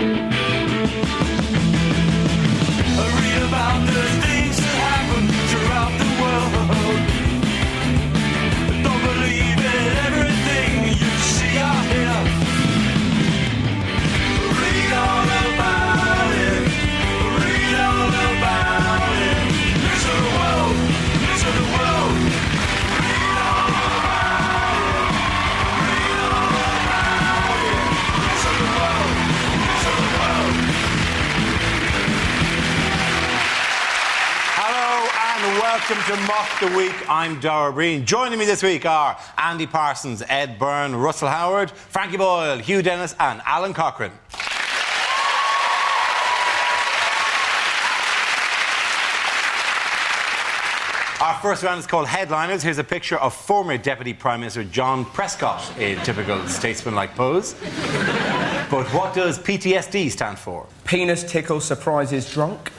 Read about the things that happen throughout the world. Don't believe in everything you see or hear. Read all about it. Read all about it. News of the world. News of the world. Read all about it. Read all about it. News of the world. News of the world. Hello and welcome to Mock the Week. I'm Dara Breen. Joining me this week are Andy Parsons, Ed Byrne, Russell Howard, Frankie Boyle, Hugh Dennis and Alan Cochrane. Our first round is called Headliners. Here's a picture of former Deputy Prime Minister John Prescott in typical statesman-like pose. But what does PTSD stand for? Penis tickle surprises drunk.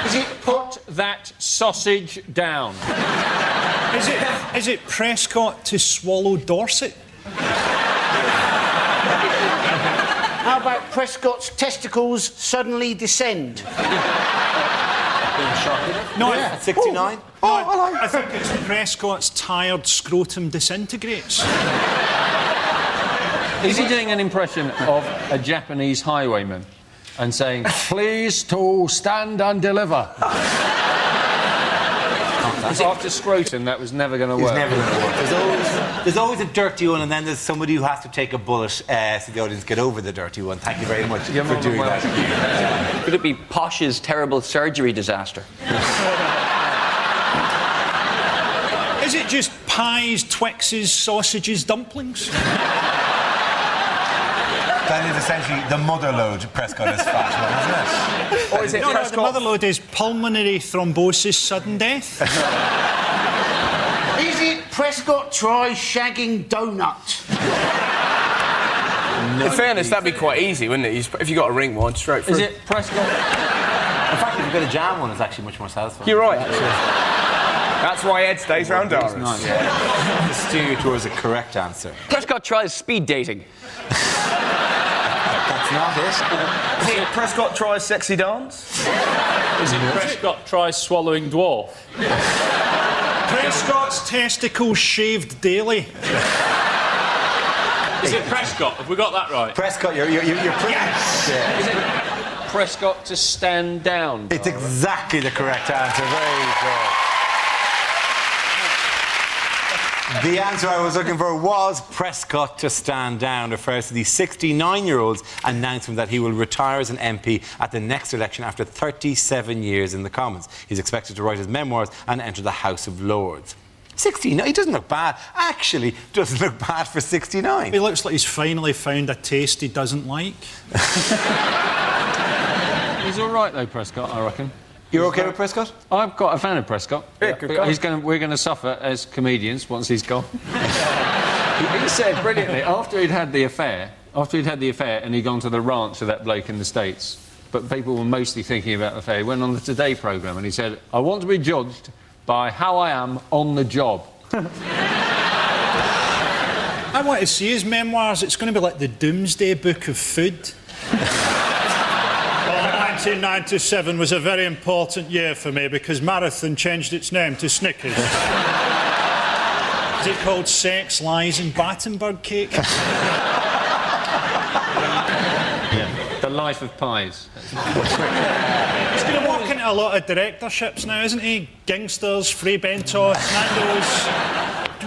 Is it put that sausage down? Is it Prescott to swallow Dorset? How about Prescott's testicles suddenly descend? No, At 69? I think it's Prescott's tired scrotum disintegrates. Is he doing an impression of a Japanese highwayman and saying, please to stand and deliver? After scrotum, that was never going to work. It's never going to work. There's always a dirty one, and then there's somebody who has to take a bullet so the audience get over the dirty one. Thank you very much for doing that. Could it be Posh's terrible surgery disaster? Is it just pies, Twixes, sausages, dumplings? That is essentially the mother load Prescott is fat one, isn't it? Or is it No, the Prescott? mother load is pulmonary thrombosis, sudden death. Is it Prescott tries shagging donut? In fairness, that'd be quite easy, wouldn't it? If you got a ring one, straight through. Is it Prescott? In fact, if you've got a jam one, it's actually much more satisfying. You're right, actually. That's why Ed stays round Doris. Nice. The steer towards a correct answer. Prescott tries speed dating. That's not it. Is it Prescott tries sexy dance? Is it Prescott tries swallowing dwarf? Prescott's testicles shaved daily. Is it Prescott? Have we got that right? Prescott, you're pretty... Yes! Yeah. Is it Prescott to stand down? It's exactly the correct answer. Very good. The answer I was looking for was Prescott to stand down. Refers to the 69-year-old's announcement that he will retire as an MP at the next election after 37 years in the Commons. He's expected to write his memoirs and enter the House of Lords. 69, he doesn't look bad. Actually, doesn't look bad for 69. He looks like he's finally found a taste he doesn't like. He's all right, though, Prescott, I reckon. You're OK with Prescott? I'm quite a fan of Prescott. Yeah, good guy. We're going to suffer as comedians once he's gone. he said brilliantly, after he'd had the affair, and he'd gone to the ranch of that bloke in the States, but people were mostly thinking about the affair, he went on the Today programme and he said, I want to be judged by how I am on the job. I want to see his memoirs. It's going to be like the Doomsday Book of Food. 1997 was a very important year for me because Marathon changed its name to Snickers. Is it called Sex, Lies and Battenberg Cake? The life of pies. He's going to walk into a lot of directorships now, isn't he? Gangsters, Free Bentos, Nando's.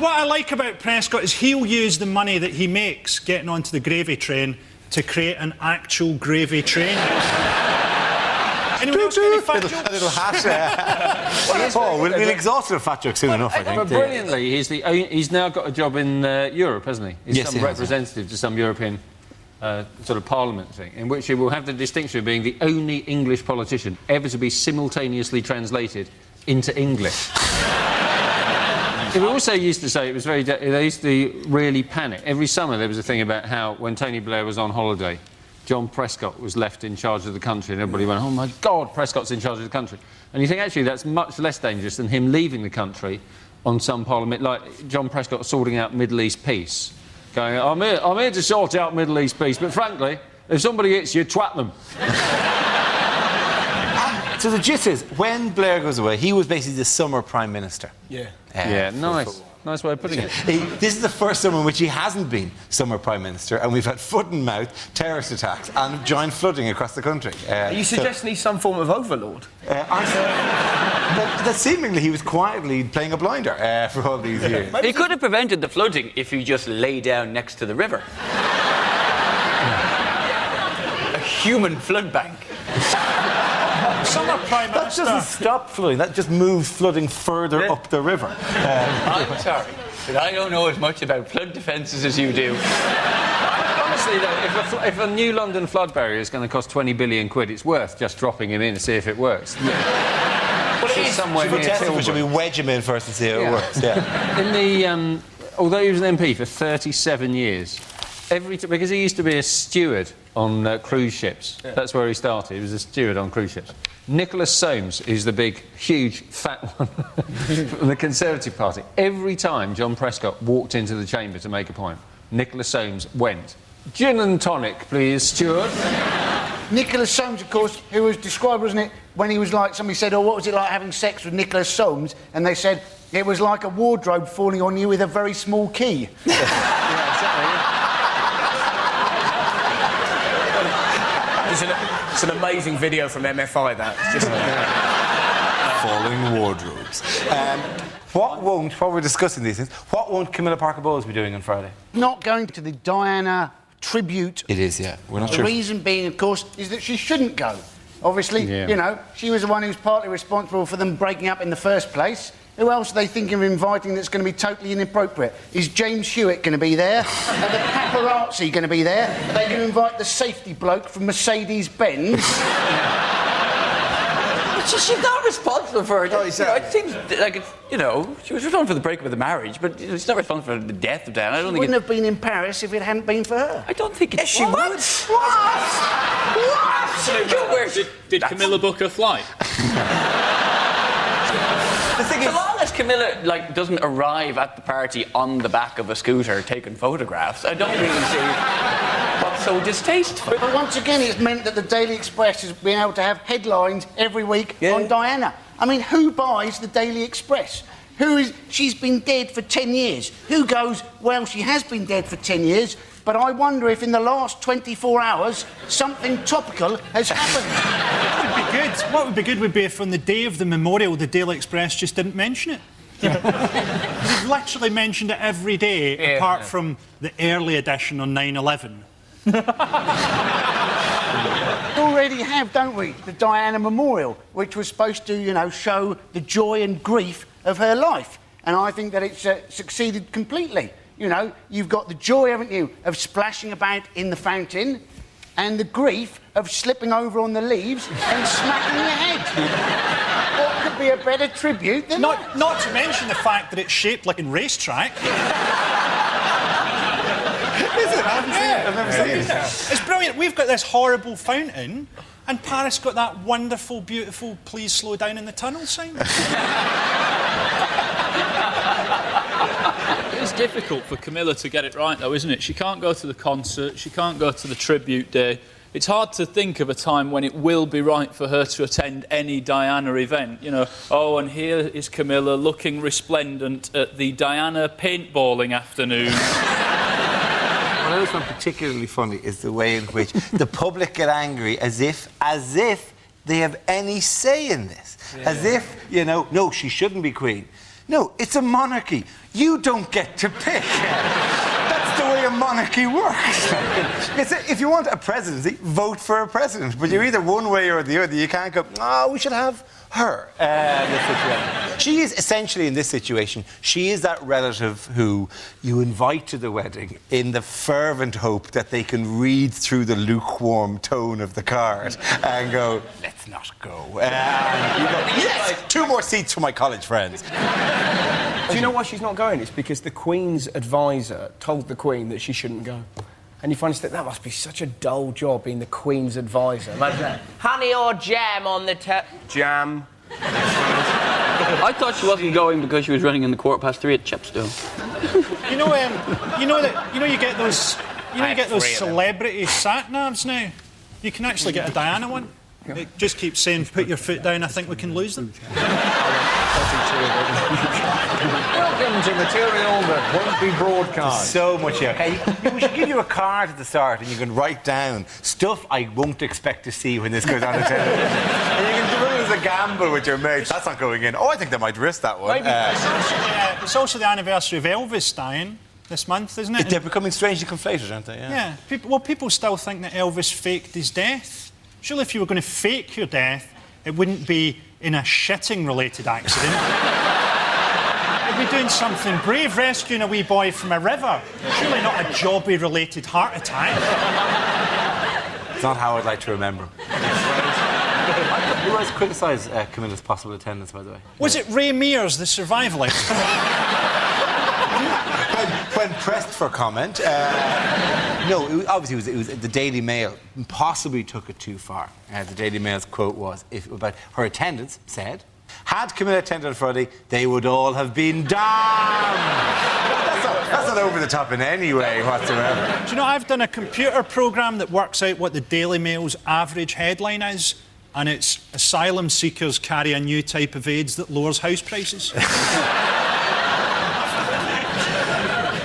What I like about Prescott is he'll use the money that he makes getting onto the gravy train to create an actual gravy train. Anyone else got any fat jokes? A little hat. Paul, we'll exhaust of fat jokes soon enough, I think. But brilliantly, he's now got a job in Europe, hasn't he? He's Yes, some he has, representative to some European sort of parliament thing, in which he will have the distinction of being the only English politician ever to be simultaneously translated into English. He also used to say it was very... They used to really panic. Every summer there was a thing about how, when Tony Blair was on holiday, John Prescott was left in charge of the country and everybody went, oh my God, Prescott's in charge of the country. And you think, actually, that's much less dangerous than him leaving the country on some parliament, like John Prescott sorting out Middle East peace, going, I'm here to sort out Middle East peace, but frankly, If somebody hits you, twat them. So the gist is, when Blair goes away, he was basically the summer Prime Minister. Yeah. Yeah, nice. Nice way of putting it. This is the first summer in which he hasn't been summer Prime Minister, and we've had foot-and-mouth terrorist attacks and giant flooding across the country. Are you suggesting he's some form of overlord? That seemingly he was quietly playing a blinder for all these years. He could have prevented the flooding if he just lay down next to the river. A human flood bank. Summer Prime That Minister. doesn't stop flooding, that just moves flooding further up the river. I'm sorry, but I don't know as much about flood defences as you do. Honestly, though, if a new London flood barrier is going to cost 20 billion quid, it's worth just dropping him in to see if it works. Well, it is somewhere near Tilbury. Should we Tilbury. wedge him in first and see how it works? Yeah. In the, although he was an MP for 37 years, because he used to be a steward on cruise ships. Yeah. That's where he started. He was a steward on cruise ships. Nicholas Soames is the big, huge, fat one from the Conservative Party. Every time John Prescott walked into the chamber to make a point, Nicholas Soames went, "Gin and tonic, please, steward." Nicholas Soames, of course, who was described, wasn't it, when he was like, somebody said, oh, what was it like having sex with Nicholas Soames? And they said, it was like a wardrobe falling on you with a very small key. It's an amazing video from MFI, that. It's just Falling wardrobes. What we're discussing these things, what won't Camilla Parker Bowles be doing on Friday? Not going to the Diana tribute. It is, yeah. We're not The sure. reason being, of course, is that she shouldn't go. Obviously, Yeah. you know, she was the one who's partly responsible for them breaking up in the first place. Who else are they thinking of inviting that's going to be totally inappropriate? Is James Hewitt going to be there? Are the paparazzi going to be there? Are they going to invite the safety bloke from Mercedes-Benz? She's not responsible for it. It seems like it's, she was responsible for the breakup of the marriage, but she's not responsible for the death of Diana. I don't think Wouldn't have been in Paris if it hadn't been for her. I don't think it's... Yes, she would. What? Did Camilla book a flight? The thing is, so long as Camilla doesn't arrive at the party on the back of a scooter taking photographs, I don't really see what's so distasteful. But once again, it's meant that the Daily Express has been able to have headlines every week on Diana. I mean, who buys the Daily Express? She's been dead for 10 years. Who goes, well, she has been dead for 10 years, but I wonder if in the last 24 hours something topical has happened. What would be good would be if on the day of the memorial the Daily Express just didn't mention it. They've literally mentioned it every day, apart from the early edition on 9/11. We already have, don't we, the Diana Memorial, which was supposed to, show the joy and grief of her life. And I think that it's succeeded completely. You've got the joy, haven't you, of splashing about in the fountain, and the grief of slipping over on the leaves and smacking your head. What could be a better tribute than that? Not to mention the fact that it's shaped like a racetrack. Is it? I haven't seen it. I've never seen it. It's brilliant. We've got this horrible fountain, and Paris got that wonderful, beautiful "please slow down in the tunnel" sign. It's difficult for Camilla to get it right, though, isn't it? She can't go to the concert, she can't go to the tribute day. It's hard to think of a time when it will be right for her to attend any Diana event. And here is Camilla looking resplendent at the Diana paintballing afternoon. What I always find particularly funny is the way in which the public get angry as if they have any say in this. Yeah. As if, no, she shouldn't be queen. No, it's a monarchy. You don't get to pick. That's the way a monarchy works. If you want a presidency, vote for a president. But you're either one way or the other. You can't go, we should have her. She is essentially, in this situation, she is that relative who you invite to the wedding in the fervent hope that they can read through the lukewarm tone of the card and go, let's not go. You go, yes, 2 more seats for my college friends. Do you know why she's not going? It's because the Queen's advisor told the Queen that she shouldn't go. And you find that must be such a dull job, being the Queen's advisor. Imagine that. Honey or jam on the Jam. I thought she wasn't going because she was running in the 3:15 at Chepstow. You get those You know, you get those celebrity sat-navs now. You can actually get a Diana one. It just keeps saying, put your foot down, I think we can lose them. Welcome to material that won't be broadcast. So much, yeah. Okay, we should give you a card at the start and you can write down stuff I won't expect to see when this goes on the television. And you can do it as a gamble with your mates. That's not going in. Oh, I think they might risk that one. It's also the anniversary of Elvis dying this month, isn't it? They're becoming strangely conflated, aren't they? Yeah. People still think that Elvis faked his death. Surely if you were going to fake your death, it wouldn't be in a shitting-related accident. You'd be doing something brave, rescuing a wee boy from a river. Surely not a jobby-related heart attack. It's not how I'd like to remember. You guys criticise Camilla's possible attendance, by the way. Was it Ray Mears, the survivalist? when pressed for comment, no, obviously it was the Daily Mail possibly took it too far. The Daily Mail's quote was about her attendance said, "Had Camilla attended on Friday, they would all have been damned." That's not over the top in any way whatsoever. Do you know, I've done a computer program that works out what the Daily Mail's average headline is, and it's "Asylum seekers carry a new type of AIDS that lowers house prices."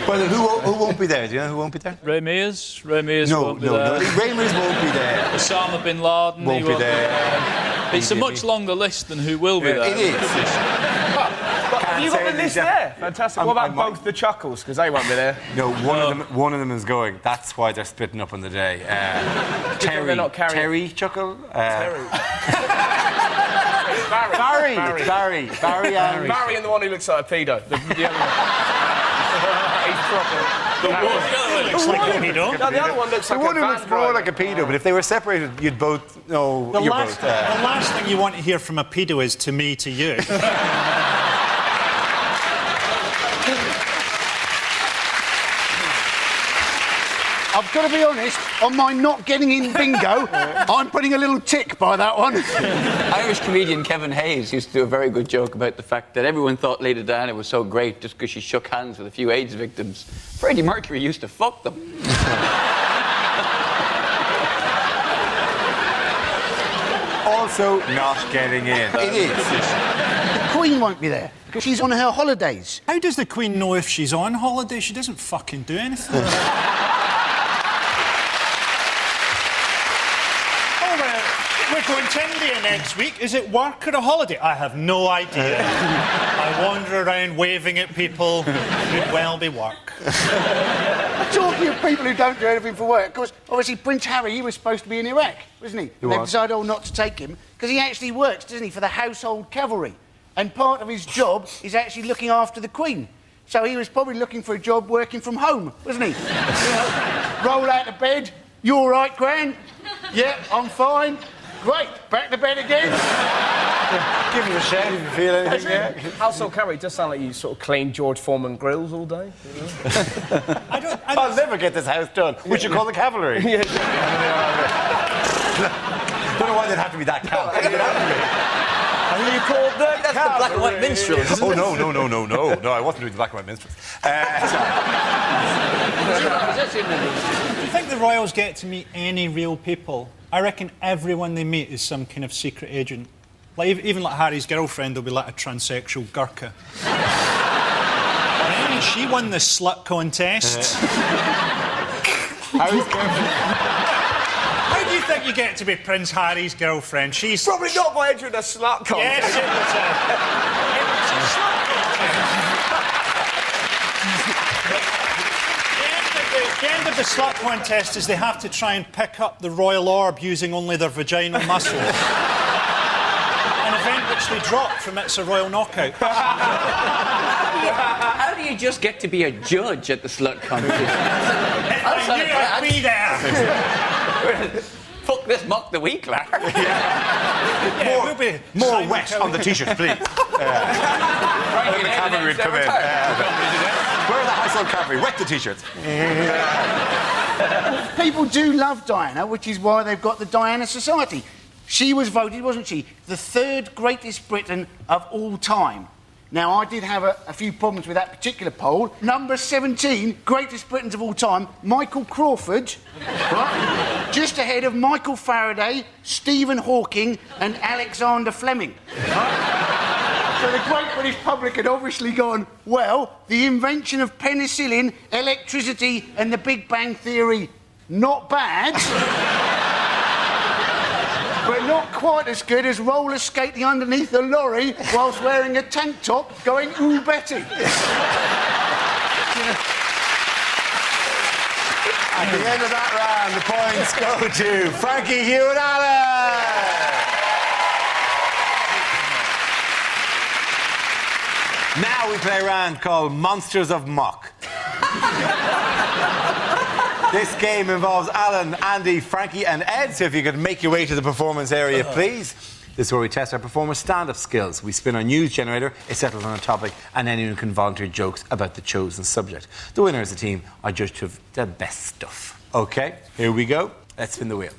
Well, who won't be there? Do you know who won't be there? Ray Mears. Ray Mears won't be no. there. Ray Mears won't be there. Osama bin Laden Won't he be won't there. It's a much longer list than who will be there. It is. Have you got the list there? Fantastic. What about both the Chuckles? Because they won't be there. No, one of them is going. That's why they're splitting up on the day. They're not carrying- Terry Chuckle. Barry Barry. Barry and the one who looks like a pedo. The other one. He's proper. Looks like a pedo. No, the other one looks like The one a who van looks more driver. like a pedo, but if they were separated, you'd both know. The you're last both. thing you want to hear from a pedo is "to me, to you." I've got to be honest, on my not getting in bingo, I'm putting a little tick by that one. Irish comedian Kevin Hayes used to do a very good joke about the fact that everyone thought Lady Diana was so great just because she shook hands with a few AIDS victims. Freddie Mercury used to fuck them. Also, not getting in. It is. The Queen won't be there because she's on her holidays. How does the Queen know if she's on holiday? She doesn't fucking do anything. We're going to India next week. Is it work or a holiday? I have no idea. I wander around waving at people. Could well be work. Talking of people who don't do anything for work, of course, obviously Prince Harry, he was supposed to be in Iraq, wasn't he? He They was. decided not to take him because he actually works, doesn't he, for the household cavalry. And part of his job is actually looking after the Queen. So he was probably looking for a job working from home, wasn't he? You know, roll out of bed. You all right, Gran? Yeah, I'm fine. Great. Back to bed again. Give us a shout if you feel anything. Yeah. Household carry does sound like you sort of clean George Foreman grills all day. I'll never get this house done. We should call the cavalry. Don't know why they'd have to be that camp. Are you called that? That's the black and white minstrels, isn't Oh, it? no, I wasn't doing the black and white minstrels. Do you think the royals get to meet any real people? I reckon everyone they meet is some kind of secret agent. Like even like Harry's girlfriend will be like a transsexual Gurkha. Right? She won the slut contest. Harry's girlfriend. How do you think you get to be Prince Harry's girlfriend? She's Probably not by entering a slut contest. Yes, it was a slut contest. The end of the slut contest is they have to try and pick up the royal orb using only their vaginal muscles. An event which they dropped from It's a Royal Knockout. How do you just get to be a judge at the slut competition? I knew I'd be there. Fuck this mock the week, lad. We'll be More Simon wet Cowell. on the t-shirt, please. The cavalry would come in. Where are the household cavalry? Wet the t-shirts. People do love Diana, which is why they've got the Diana Society. She was voted, wasn't she, the third greatest Briton of all time. Now, I did have a few problems with that particular poll. Number 17, greatest Britons of all time, Michael Crawford, right? Just ahead of Michael Faraday, Stephen Hawking and Alexander Fleming. Right? So the great British public had obviously gone, well, the invention of penicillin, electricity and the Big Bang Theory, not bad. But not quite as good as roller skating underneath a lorry whilst wearing a tank top going, ooh, Betty. At the end of that round, the points go to Frankie, Hugh and Alan. Now we play a round called Monsters of Mock. This game involves Alan, Andy, Frankie and Ed, so if you could make your way to the performance area, please. This is where we test our performers' stand-up skills. We spin our news generator, it settles on a topic, and anyone can volunteer jokes about the chosen subject. The winner is the team are judged to have the best stuff. OK, here we go. Let's spin the wheel.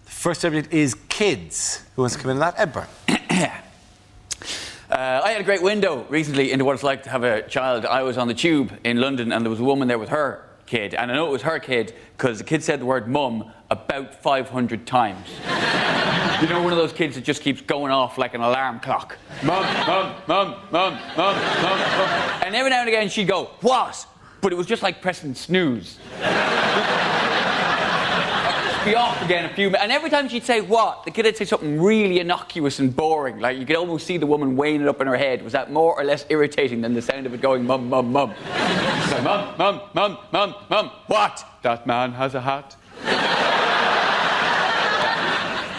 The first subject is kids. Who wants to come in on that? Ed Byrne. I had a great window recently into what it's like to have a child. I was on the tube in London and there was a woman there with her kid. And I know it was her kid because the kid said the word mum about 500 times. You know, one of those kids that just keeps going off like an alarm clock. Mum, mum, mum, mum, mum, mum, mum. And every now and again she'd go, what? But it was just like pressing snooze. Be off again a few minutes. And every time she'd say what, the kid would say something really innocuous and boring. Like, you could almost see the woman weighing it up in her head. Was that more or less irritating than the sound of it going mum, mum, mum? She'd say, mum, mum, mum, mum, mum. What? That man has a hat.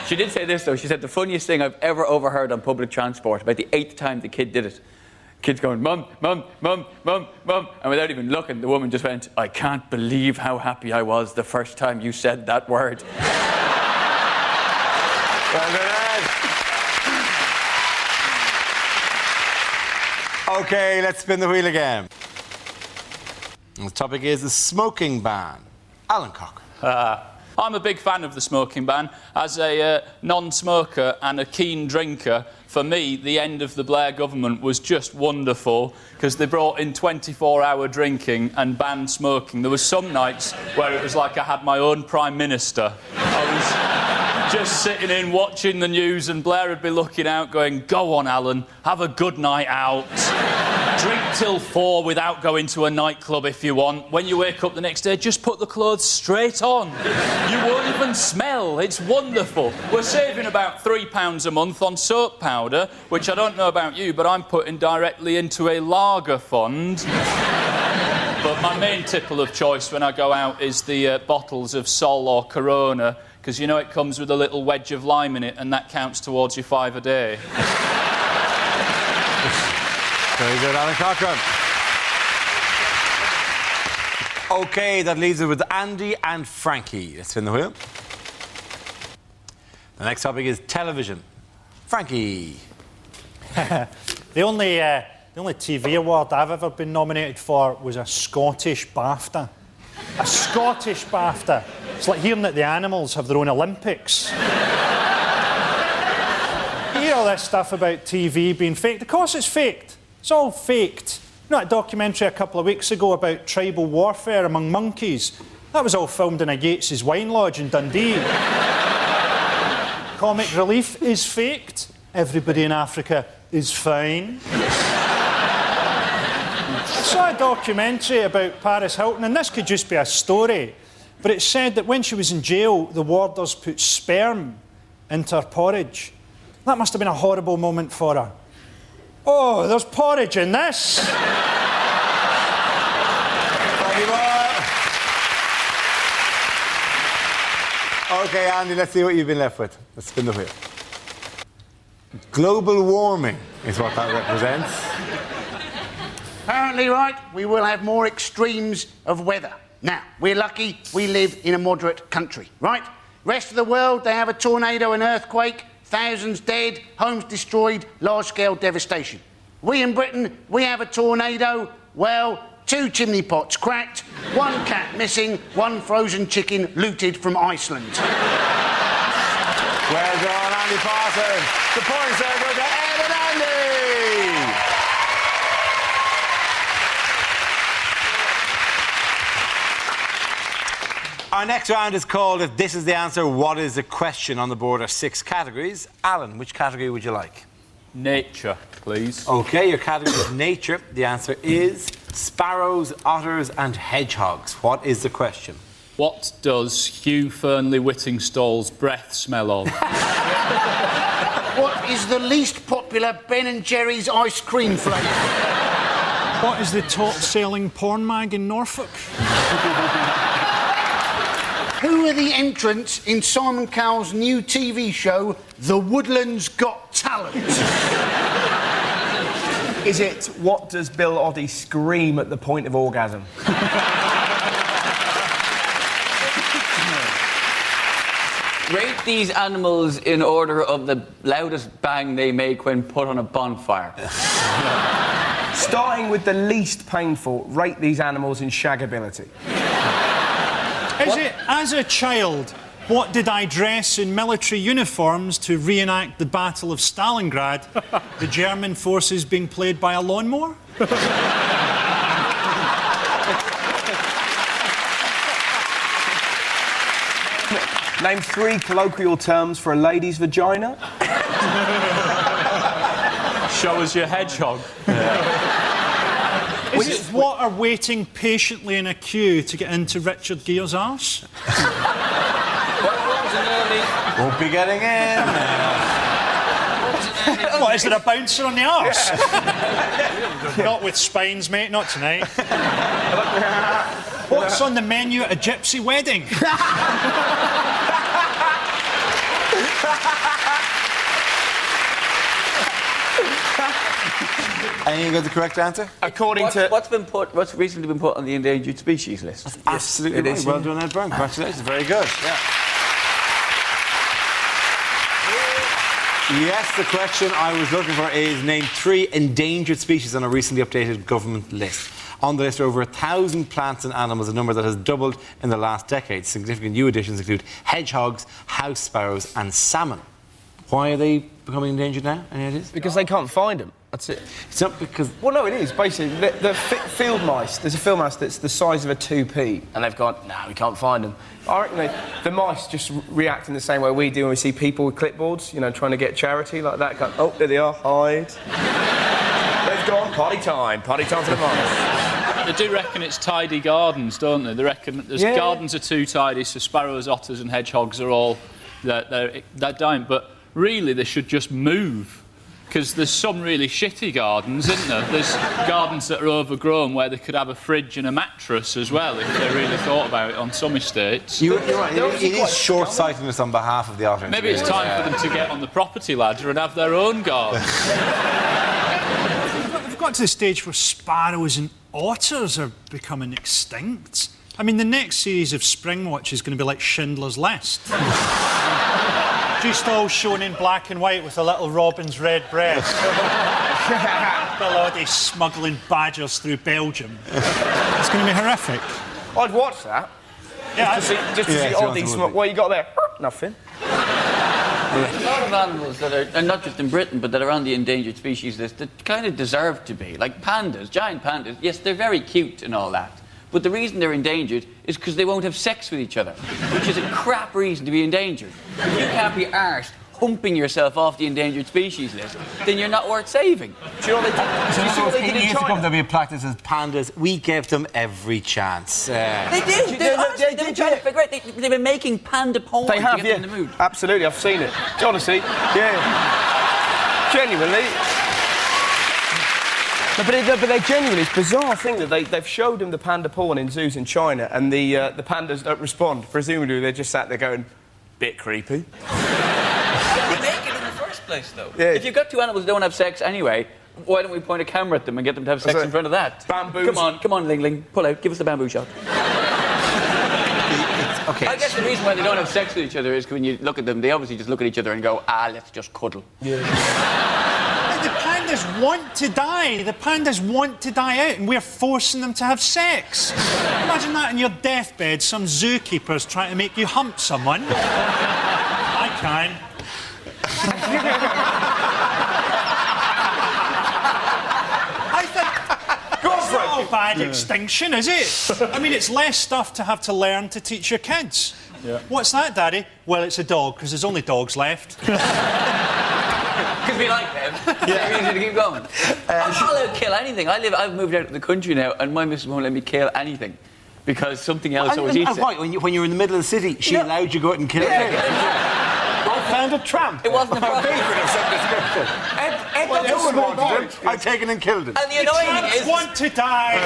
She did say this, though. She said the funniest thing I've ever overheard on public transport, about the 8th time the kid did it. Kid's going, mum, mum, mum, mum, mum. And without even looking, the woman just went, I can't believe how happy I was the first time you said that word. Well done, Ed. OK, let's spin the wheel again. And the topic is the smoking ban. Alan Cochrane. I'm a big fan of the smoking ban. As a non-smoker and a keen drinker, for me, the end of the Blair government was just wonderful because they brought in 24-hour drinking and banned smoking. There was some nights where it was like I had my own Prime Minister. I was just sitting in watching the news and Blair would be looking out going, go on, Alan, have a good night out. Drink till 4 without going to a nightclub if you want. When you wake up the next day, just put the clothes straight on. You won't even smell. It's wonderful. We're saving about £3 a month on soap powder, which I don't know about you, but I'm putting directly into a lager fund. But my main tipple of choice when I go out is the bottles of Sol or Corona, because you know it comes with a little wedge of lime in it, and that counts towards your 5 a day. Very good, Alan Cochrane. OK, that leaves it with Andy and Frankie. Let's spin the wheel. The next topic is television. Frankie. The only TV award I've ever been nominated for was a Scottish BAFTA. A Scottish BAFTA. It's like hearing that the animals have their own Olympics. You hear all this stuff about TV being faked. Of course it's faked. It's all faked. You know that documentary a couple of weeks ago about tribal warfare among monkeys? That was all filmed in a Gates's wine lodge in Dundee. Comic relief is faked. Everybody in Africa is fine. I saw a documentary about Paris Hilton, and this could just be a story, but it said that when she was in jail, the warders put sperm into her porridge. That must have been a horrible moment for her. Oh, there's porridge in this. OK, Andy, let's see what you've been left with. Let's spin the wheel. Global warming is what that represents. Apparently, right, we will have more extremes of weather. Now, we're lucky we live in a moderate country, right? Rest of the world, they have a tornado, an earthquake, thousands dead, homes destroyed, large-scale devastation. We in Britain, we have a tornado, well, 2 chimney pots cracked, 1 cat missing, 1 frozen chicken looted from Iceland. Well done, Andy Parsons. The points are going to Ed and Andy. Our next round is called If This Is the Answer, What Is the Question? On the board are 6 categories. Alan, which category would you like? Nature, please. OK, your category is nature. The answer is sparrows, otters and hedgehogs. What is the question? What does Hugh Fernley Whittingstall's breath smell of? What is the least popular Ben & Jerry's ice cream flavour? What is the top-selling porn mag in Norfolk? Who are the entrants in Simon Cowell's new TV show, The Woodlands Got Talent? Is it what does Bill Oddie scream at the point of orgasm? Rate these animals in order of the loudest bang they make when put on a bonfire. Starting with the least painful, rate these animals in shagability. Is it, as a child, what did I dress in military uniforms to reenact the Battle of Stalingrad, the German forces being played by a lawnmower? Name 3 colloquial terms for a lady's vagina. Show us your hedgehog. Is it water waiting patiently in a queue to get into Richard Gere's arse? Won't be getting in. What, is there a bouncer on the arse? Not with spines, mate, not tonight. What's on the menu at a gypsy wedding? And you got the correct answer? According to... What's recently been put on the endangered species list? Absolutely it right. is, Well yeah. done, Ed Byrne. Congratulations. Very good. Yes, the question I was looking for is name 3 endangered species on a recently updated government list. On the list are over 1,000 plants and animals, a number that has doubled in the last decade. Significant new additions include hedgehogs, house sparrows and salmon. Why are they becoming endangered now? Any ideas? Because they can't find them. That's it. It's not because... Well, no, it is. Basically, the field mice, there's a field mouse that's the size of a 2p, and they've gone, no, we can't find them. I reckon the mice just react in the same way we do when we see people with clipboards, you know, trying to get charity like that. Go, oh, there they are, hide. They've gone, party time for the mice. They do reckon it's tidy gardens, don't they? They reckon there's gardens are too tidy, so sparrows, otters and hedgehogs are all... They're dying, but really they should just move. Because there's some really shitty gardens, isn't there? There's gardens that are overgrown where they could have a fridge and a mattress as well if they really thought about it on some estates. You're right. It is short-sightedness on behalf of the otters. Maybe it's time for them to get on the property ladder and have their own garden. We've got to the stage where sparrows and otters are becoming extinct. I mean, the next series of Springwatch is going to be like Schindler's List. Just all shown in black and white with a little robin's red breast. Bill Oddie smuggling badgers through Belgium. It's going to be horrific. I'd watch that. Yeah, Just to see Oddie smoke. What you got there? Nothing. There's a lot of animals that are, and not just in Britain, but that are on the endangered species list that kind of deserve to be. Like pandas, giant pandas. Yes, they're very cute and all that. But the reason they're endangered is because they won't have sex with each other, which is a crap reason to be endangered. If you can't be arsed humping yourself off the endangered species list, then you're not worth saving. Do you know what they did? Do you see what they did in China? There'll be a plaque that says pandas. We gave them every chance. They did. Honestly, they were trying to figure out. They've been making panda porn They have, to get them in the mood. Absolutely, I've seen it. Honestly, yeah. Genuinely. No, but they're genuinely, it's a bizarre thing that they've showed them the panda porn in zoos in China and the pandas don't respond. Presumably they're just sat there going, bit creepy. They make it in the first place, though. Yeah. If you've got two animals that don't have sex anyway, why don't we point a camera at them and get them to have sex in front of that? Bamboos. Come on, Ling Ling. Pull out. Give us the bamboo shot. Okay. I guess the reason why they don't have sex with each other is 'cause when you look at them, they obviously just look at each other and go, let's just cuddle. The pandas want to die. The pandas want to die out, and we're forcing them to have sex. Imagine that in your deathbed, some zookeeper's trying to make you hump someone. I can. a bad extinction, is it? I mean, it's less stuff to have to learn to teach your kids. Yeah. What's that, Daddy? Well, it's a dog, because there's only dogs left. Because we like them. Yeah. Easy to keep going. I'm not allowed to kill anything. I've moved out of the country now, and my missus won't let me kill anything because something else always eats it. Why? When you were in the middle of the city, she allowed you to go out and kill it. I found a tramp. It wasn't a problem. Favorite of some description. I've taken and killed it. And the annoying Tramps is, want to die.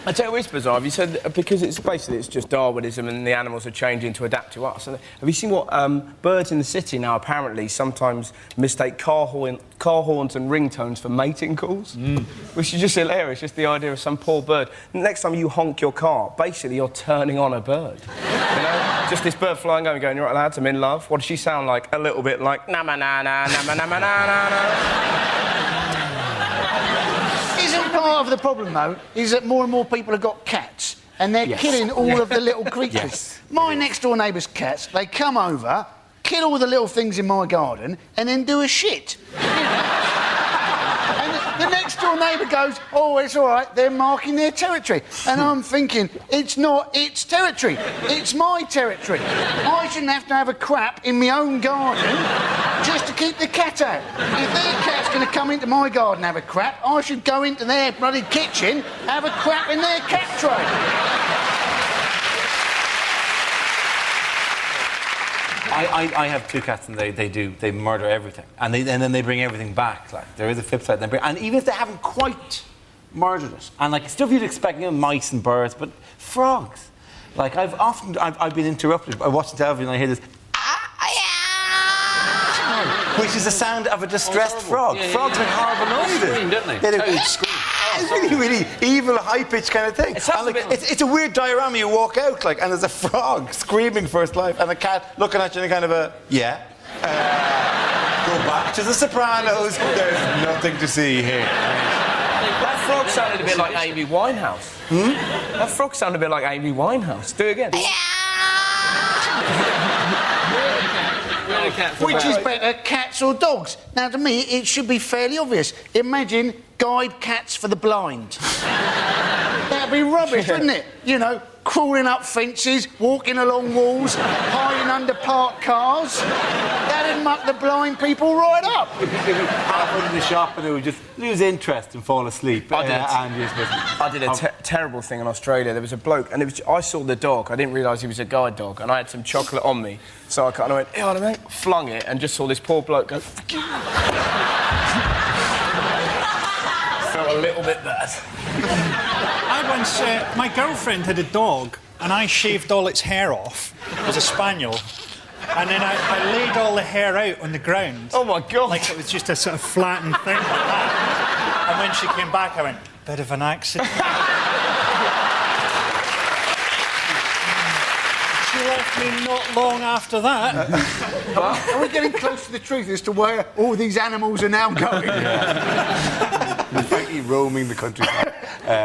I tell you what's bizarre. Have you said because it's just Darwinism and the animals are changing to adapt to us? And have you seen what birds in the city now apparently sometimes mistake car horns and ringtones for mating calls, which is just hilarious. Just the idea of some poor bird. Next time you honk your car, basically you're turning on a bird. You know, just this bird flying over, going, "You're right, lads, I'm in love." What does she sound like? A little bit like na na na na na na na na. Isn't part of the problem, though, is that more and more people have got cats and they're killing all of the little creatures. Yes. My next-door neighbour's cats, they come over, kill all the little things in my garden and then do a shit. And the next-door neighbour goes, "Oh, it's all right, they're marking their territory." And I'm thinking, it's not its territory, it's my territory. I shouldn't have to have a crap in my own garden just to keep the cat out. If their cat's going to come into my garden and have a crap, I should go into their bloody kitchen, have a crap in their cat tray. I have two cats and they murder everything and then they bring everything back. Like there is a flip side. And even if they haven't quite murdered it, and like stuff you'd expect, you know, mice and birds, but frogs. Like I've been interrupted by watching television and I hear this, which is the sound of a distressed frog. Frogs make horrible noises. Scream, don't they? They do. Toads scream. It's really, really evil, high-pitched kind of thing. And, like, it's a weird diorama. You walk out, like, and there's a frog screaming for its life, and a cat looking at you in a kind of a, go back to The Sopranos. There's nothing to see here. That frog sounded a bit like Amy Winehouse. That frog sounded a bit like Amy Winehouse. Do it again. Which is better, cats or dogs? Now, to me, it should be fairly obvious. Imagine guide cats for the blind. That'd be rubbish, wouldn't it? You know, crawling up fences, walking along walls, hiding under parked cars. That'd muck the blind people right up. Halfway in the shop and they would just lose interest and fall asleep. I did a terrible thing in Australia. There was a bloke, and I saw the dog. I didn't realise he was a guide dog, and I had some chocolate on me. So I kind of went, "Hey, on mate," flung it, and just saw this poor bloke go. Felt a little bit bad. I once, my girlfriend had a dog, and I shaved all its hair off. It was a spaniel. And then I laid all the hair out on the ground. Oh, my God. Like it was just a sort of flattened thing like that. And when she came back, I went, "Bit of an accident." She left me not long after that. Are we getting close to the truth as to where all these animals are now going? Frankly, roaming the countryside,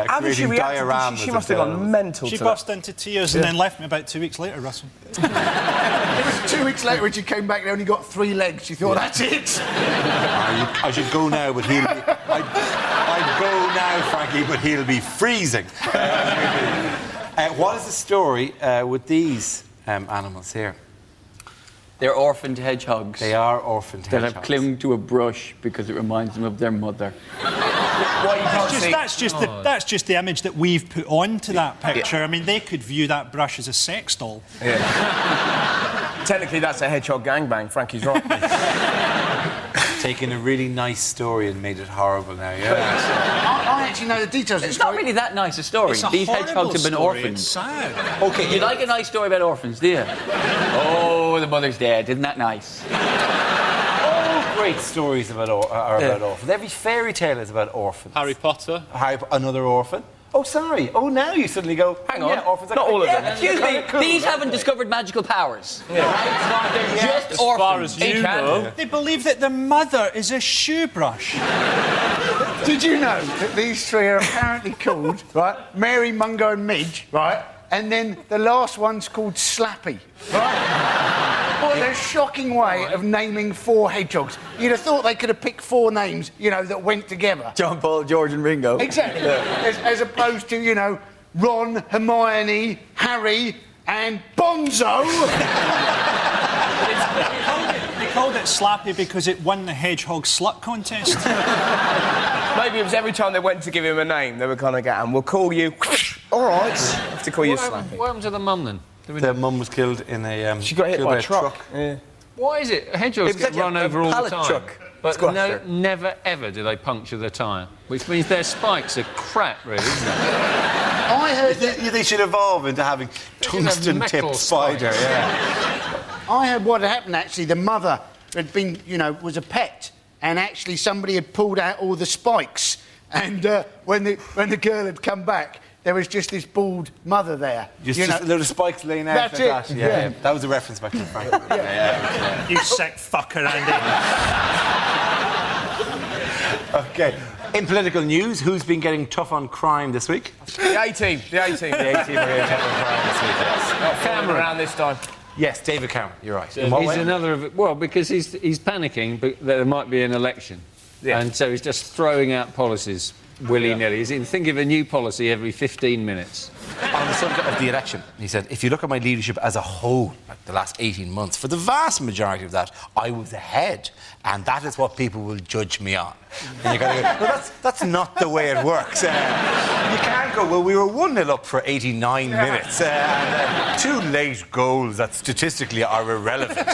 creating dioramas. She must have gone mental. She burst into tears and then left me about 2 weeks later, Russell. It was 2 weeks later when she came back and only got 3 legs. She thought, "That's it." I should go now, but he'll be... I'd go now, Frankie, but he'll be freezing. What is the story with these animals here? they're orphaned hedgehogs. They are orphaned that hedgehogs. have clung to a brush because it reminds them of their mother. That's just the image that we've put onto that picture. I mean, they could view that brush as a sex doll. Yeah. Technically, that's a hedgehog gangbang. Frankie's right. Taken a really nice story and made it horrible now, yeah. I actually know the details of the It's story. not really that nice a story. It's a These horrible hedgehogs have been story. orphaned. It's sad. Okay, you like a nice story about orphans, do you? Oh, the mother's dead. Isn't that nice? All great stories about about orphans. Every fairy tale is about orphans. Harry Potter. Another orphan. Oh, sorry. Oh, now you suddenly go, Hang on. yeah, orphans are Not all of them. Excuse me, Cool, these right? haven't discovered magical powers. Yeah. Right? They're just As orphans. far as you know. They believe that the mother is a shoe brush. Did you know that these three are apparently called, right, Mary, Mungo and Midge, right? And then the last one's called Slappy, right? What a shocking way of naming 4 hedgehogs. You'd have thought they could have picked 4 names, you know, that went together. John, Paul, George, and Ringo. Exactly. As opposed to, you know, Ron, Hermione, Harry, and Bonzo. They called it Slappy because it won the hedgehog slut contest. Maybe it was every time they went to give him a name, they were kind of going, we'll call you... All right. Have to call you Slappy. What happened to the mum then? Their mum was killed in a. She got hit killed by a truck. Yeah. Why is it hedgehogs It was get actually run a over all the pallet time? truck. But Squashed her. never ever do they puncture the tyre, which means their spikes are crap, really, isn't it? I heard that... They should evolve into having tungsten-tipped metal spider. spikes. Yeah. I heard what had happened, actually. The mother had been, you know, was a pet, and actually somebody had pulled out all the spikes. And when the girl had come back, there was just this bald mother there. Just, you know. just a little spikes laying out. That's like it, That. Yeah, yeah. yeah. That was a reference back to Frank. Yeah. You sick fucker, Andy. Okay. In political news, who's been getting tough on crime this week? The A-team. The A-team. The A-team are getting tough on crime this week, yes. Not Cameron around this time. Yes, David Cameron, you're right. In what He's way? another of it. Well, because he's panicking but there might be an election. Yeah. And so he's just throwing out policies willy-nilly. He's thinking of a new policy every 15 minutes. On the subject of the election, he said, if you look at my leadership as a whole, like the last 18 months, for the vast majority of that, I was ahead. And that is what people will judge me on. And you gotta go, well, that's not the way it works. You can't go, well, we were 1-0 up for 89 minutes. And 2 late goals that statistically are irrelevant.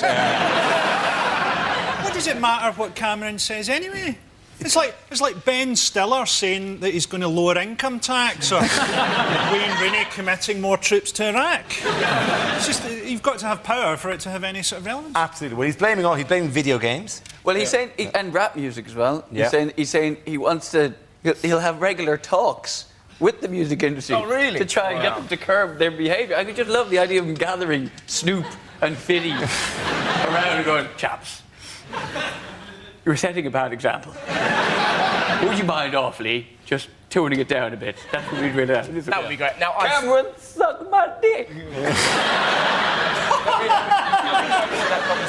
What does it matter what Cameron says anyway? It's like Ben Stiller saying that he's going to lower income tax, or Wayne Rooney committing more troops to Iraq. It's just you've got to have power for it to have any sort of relevance. Absolutely. Well, he's blaming video games. Well, he's saying, and rap music as well. Yeah. He's saying he wants to. He'll have regular talks with the music industry. Oh, really? To try and get them to curb their behaviour. I could just love the idea of him gathering Snoop and Fiddy around and going, chaps, you're setting a bad example. Would you mind awfully just tuning it down a bit? That's what we'd really have. That would be great. Now, Cameron, suck my dick.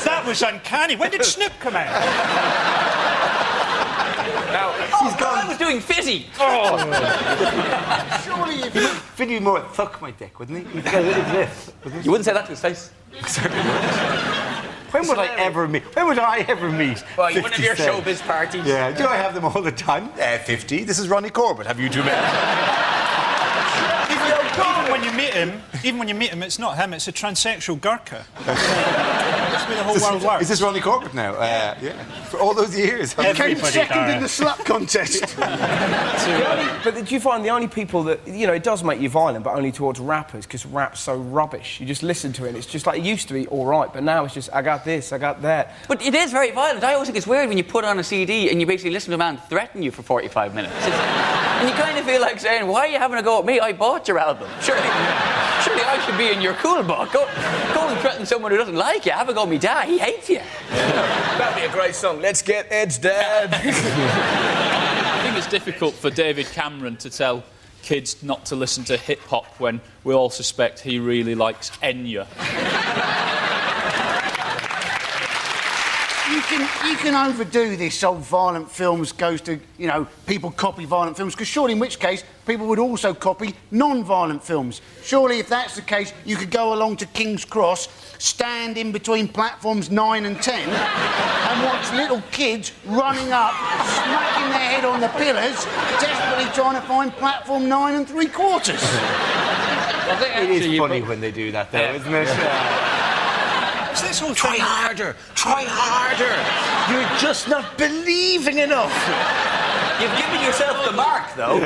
That was uncanny. When did Snoop come out? Oh, God, I was doing Fizzy. Surely if you... Fiddy more thuck my dick, wouldn't he? He'd get a little this. You wouldn't say that to his face. When would I ever meet? Well, you wouldn't have your 50 Cent? showbiz parties. Yeah, do I have them all the time? 50. This is Ronnie Corbett. Have you 2 minutes? Even when you meet him, it's not him. It's a transsexual Gurkha. That's where the whole world works. Is this Ronnie Corbett now? Yeah. For all those years. Came second in the slut contest. But do you find the only people that, you know, it does make you violent, but only towards rappers, because rap's so rubbish. You just listen to it, and it's just like, it used to be all right, but now it's just, I got this, I got that. But it is very violent. I always think it's weird when you put on a CD and you basically listen to a man threaten you for 45 minutes. And you kind of feel like saying, why are you having a go at me? I bought your album. Surely I should be in your cool book. Go and threaten someone who doesn't like you. Have a go at me dad. He hates you. That'd be a great song. Let's get Ed's dad. I think it's difficult for David Cameron to tell kids not to listen to hip-hop when we all suspect he really likes Enya. You can overdo this. Old violent films goes to, you know, people copy violent films, because surely in which case people would also copy non-violent films. Surely if that's the case, you could go along to King's Cross, stand in between platforms 9 and 10 and watch little kids running up, smacking their head on the pillars, desperately trying to find platform 9 and 3/4. I think It is funny when they do that, though, isn't it? It's this whole Try thing. harder! Try harder! You're just not believing enough! You've given yourself the mark, though.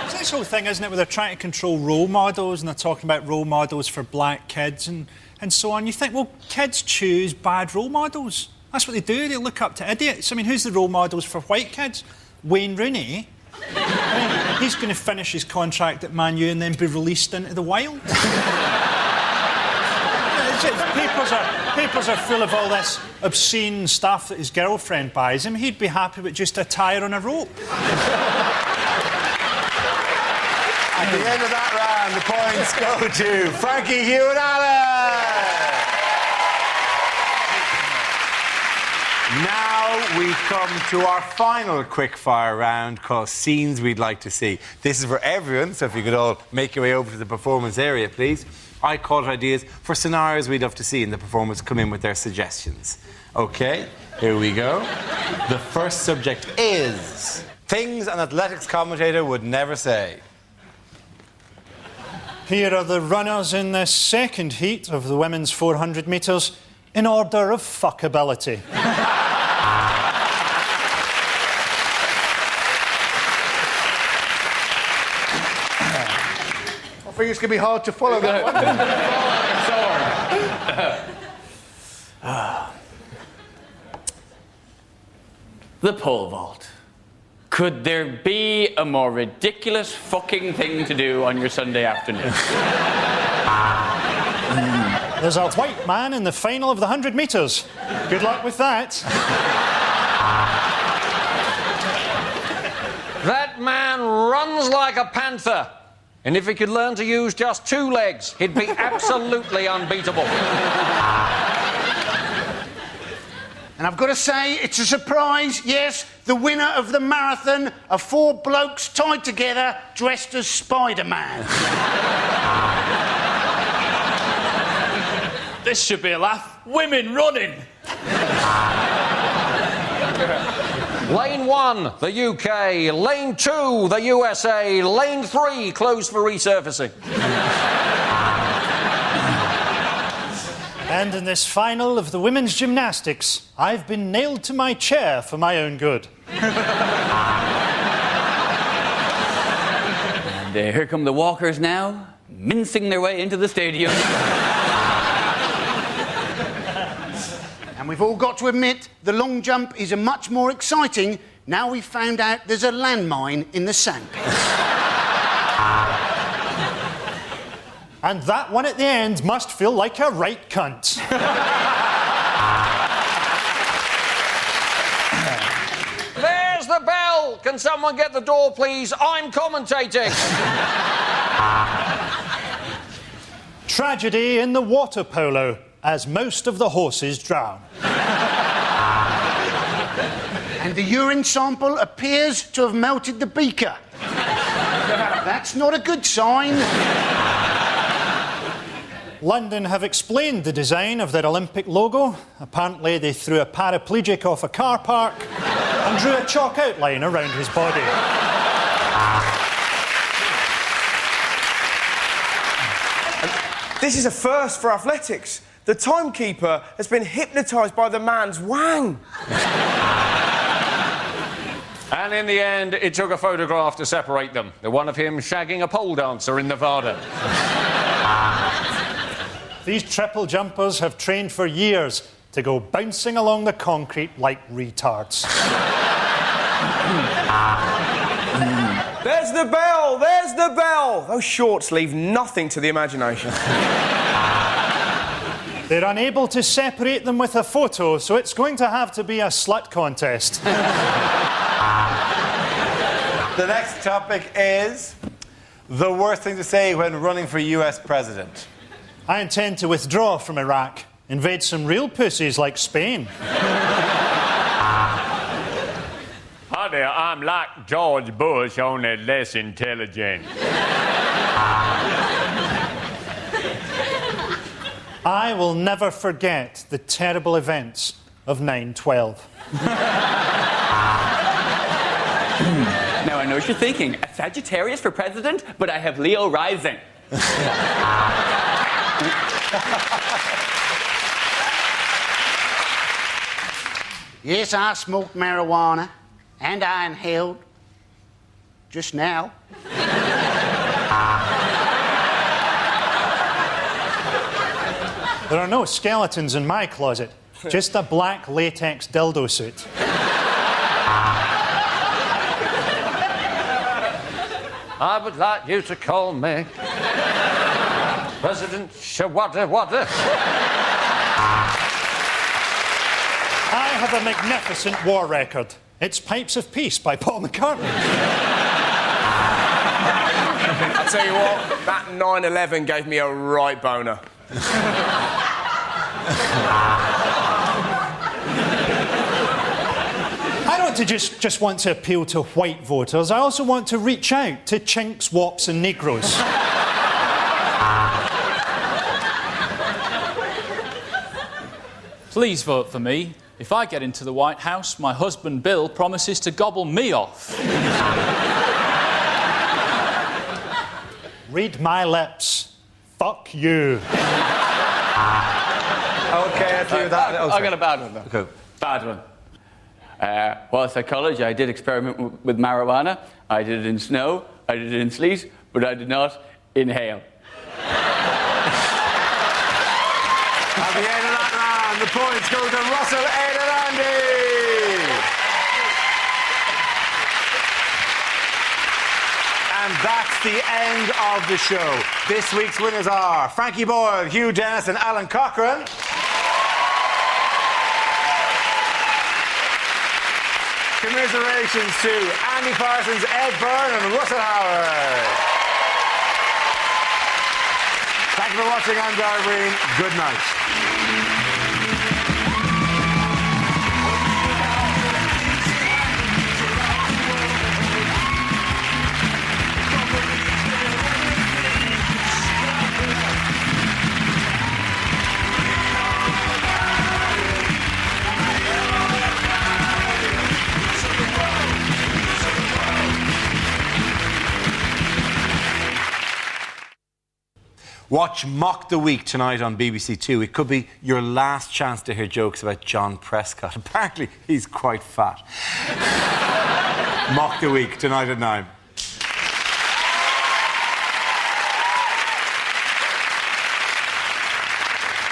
It's this whole thing, isn't it, where they're trying to control role models, and they're talking about role models for black kids and so on. You think, well, kids choose bad role models. That's what they do. They look up to idiots. I mean, who's the role models for white kids? Wayne Rooney. I mean, he's going to finish his contract at Man U and then be released into the wild. Papers are full of all this obscene stuff that his girlfriend buys him. He'd be happy with just a tyre on a rope. At the end of that round, the points go to Frankie, Hugh and Alan. Now we come to our final quickfire round called Scenes We'd Like to See. This is for everyone, so if you could all make your way over to the performance area, please. I call it ideas for scenarios we'd love to see, and the performers come in with their suggestions. OK, here we go. The first subject is things an athletics commentator would never say. Here are the runners in the second heat of the women's 400 metres in order of fuckability. I think it's going to be hard to follow that one. The pole vault. Could there be a more ridiculous fucking thing to do on your Sunday afternoon? There's a white man in the final of the 100 metres. Good luck with that. That man runs like a panther. And if he could learn to use just 2 legs, he'd be absolutely unbeatable. And I've got to say, it's a surprise. Yes, the winner of the marathon are 4 blokes tied together dressed as Spider-Man. This should be a laugh. Women running. Lane 1, the UK. Lane 2, the USA. Lane 3, closed for resurfacing. And in this final of the women's gymnastics, I've been nailed to my chair for my own good. And here come the walkers now, mincing their way into the stadium. And we've all got to admit, the long jump is a much more exciting now we've found out there's a landmine in the sandpit. And that one at the end must feel like a right cunt. There's the bell. Can someone get the door, please? I'm commentating. Tragedy in the water polo, as most of the horses drown. And the urine sample appears to have melted the beaker. That's not a good sign. London have explained the design of their Olympic logo. Apparently, they threw a paraplegic off a car park and drew a chalk outline around his body. This is a first for athletics. The timekeeper has been hypnotised by the man's wang. And in the end, it took a photograph to separate them. The one of him shagging a pole dancer in Nevada. These triple jumpers have trained for years to go bouncing along the concrete like retards. There's the bell! There's the bell! Those shorts leave nothing to the imagination. They're unable to separate them with a photo, so it's going to have to be a slut contest. The next topic is the worst thing to say when running for US president. I intend to withdraw from Iraq, invade some real pussies like Spain. Hi there, I'm like George Bush, only less intelligent. I will never forget the terrible events of 9/12. Now I know what you're thinking. A Sagittarius for president, but I have Leo rising. Yes, I smoked marijuana, and I inhaled just now. There are no skeletons in my closet, just a black latex dildo suit. I would like you to call me President Shawada. I have a magnificent war record. It's Pipes of Peace by Paul McCartney. I'll tell you what, that 9/11 gave me a right boner. to just want to appeal to white voters. I also want to reach out to chinks, wops and Negroes. Please vote for me. If I get into the White House, my husband Bill promises to gobble me off. Read my lips. Fuck you. Okay, let's do that. I got a bad one, though. Okay. Bad one. Whilst at college, I did experiment with marijuana. I did it in snow, I did it in sleet, but I did not inhale. At the end of that round, the points go to Russell, Ed and Andy. And that's the end of the show. This week's winners are Frankie Boyle, Hugh Dennis and Alan Cochrane. Commiserations to Andy Parsons, Ed Byrne and Russell Howard. Thank you for watching. I'm Darren Breen. Good night. Watch Mock the Week tonight on BBC Two. It could be your last chance to hear jokes about John Prescott. Apparently, he's quite fat. Mock the Week tonight at 9.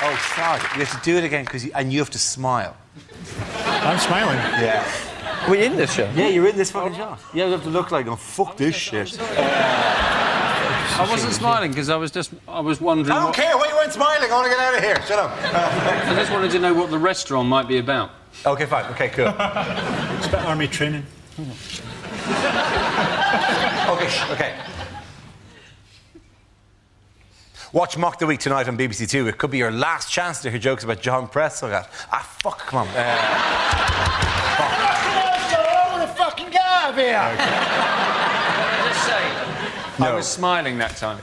Oh, sorry. You have to do it again and you have to smile. I'm smiling. Yeah. Are we in this show? Yeah, you're in this fucking shot. Yeah, you have to look like, oh, fuck this shit. I wasn't smiling because I was wondering. I don't care why you weren't smiling. I want to get out of here. Shut up. I just wanted to know what the restaurant might be about. Okay, fine. Okay, cool. It's about army training. Okay. Watch Mock the Week tonight on BBC Two. It could be your last chance to hear jokes about John Prescott. Fuck, come on. I want to fucking get out of here. Just say, I was smiling that time.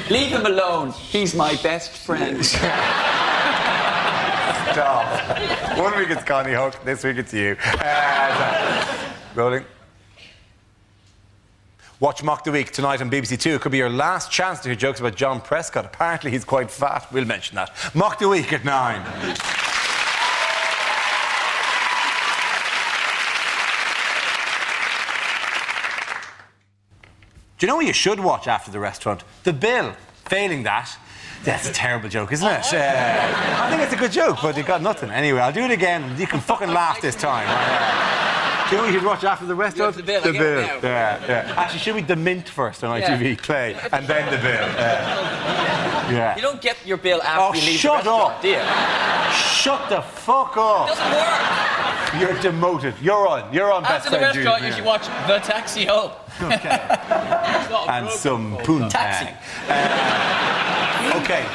Leave him alone. He's my best friend. Stop. 1 week it's Connie Hook, this week it's you. Rolling. Watch Mock the Week tonight on BBC Two. It could be your last chance to hear jokes about John Prescott. Apparently he's quite fat. We'll mention that. Mock the Week at 9. Do you know what you should watch after the restaurant? The Bill. Failing that, that's a terrible joke, isn't it? I think it's a good joke, but you got nothing. Anyway, I'll do it again. You can fucking laugh this time. Do you know what you should watch after the restaurant? The Bill. The Bill. Yeah. Actually, should we The Mint first on ITV Play, and then The Bill? Yeah. You don't get your bill after you leave the shut restaurant, up. do you? Shut the fuck up. Doesn't work. You're demoted. You're on Best After the Friend restaurant, Junior. you should watch The Taxi Home. And some poontang. Taxi. Okay.